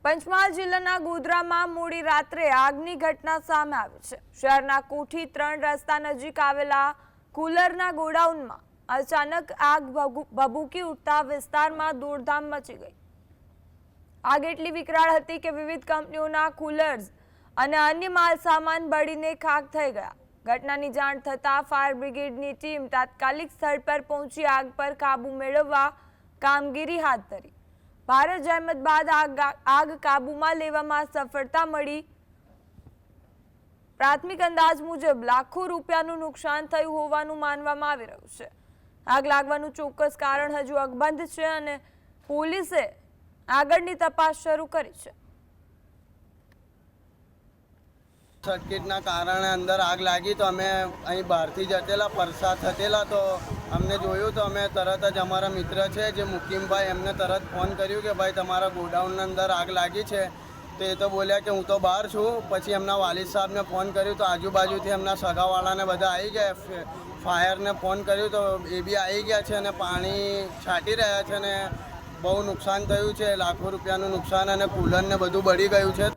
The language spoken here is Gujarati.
પંચમહાલ જિલ્લાના ગોધરામાં મોડી રાત્રે આગની ઘટના સામે આવી છે। શહેરના કોઠી 3 રસ્તા નજીક આવેલા કુલરના ગોડાઉનમાં અચાનક આગ ભભૂકી ઉઠતા વિસ્તારમાં દોડધામ મચી ગઈ। આગ એટલી વિકરાળ હતી કે વિવિધ કંપનીઓના કુલર્સ અને અન્ય માલસામાન બળીને ખાખ થઈ ગયા। ઘટનાની જાણ થતાં ફાયર બ્રિગેડની ટીમ તાત્કાલિક સ્થળ પર પહોંચી આગ પર કાબૂ મેળવવા કામગીરી હાથ ધરી। ભારે જહેમત બાદ આગ કાબૂમાં લેવામાં સફળતા મળી। પ્રાથમિક અંદાજ મુજબ લાખો રૂપિયાનું નુકસાન થયું હોવાનું માનવામાં આવી રહ્યું છે। આગ લાગવાનું ચોક્કસ કારણ હજુ અકબંધ છે અને પોલીસે આગળની તપાસ શરૂ કરી છે। સર્કિટના કારણે અંદર આગ લાગી તો અમે અહીં બહારથી જતેલા પરસાદ થતેલા તો અમને જોયું તો અમે તરત જ અમારા મિત્ર છે જે મુકીમભાઈ એમને તરત ફોન કર્યું કે ભાઈ તમારા ગોડાઉનની અંદર આગ લાગી છે। તો એ તો બોલ્યા કે હું તો બહાર છું। પછી એમના વાલિદ સાહેબને ફોન કર્યું તો આજુબાજુથી એમના સગાવાળાને બધા આવી ગયા। ફાયરને ફોન કર્યું તો એ બી આવી ગયા છે અને પાણી છાંટી રહ્યા છે અને બહુ નુકસાન થયું છે, લાખો રૂપિયાનું નુકસાન અને કુલરને બધું બળી ગયું છે।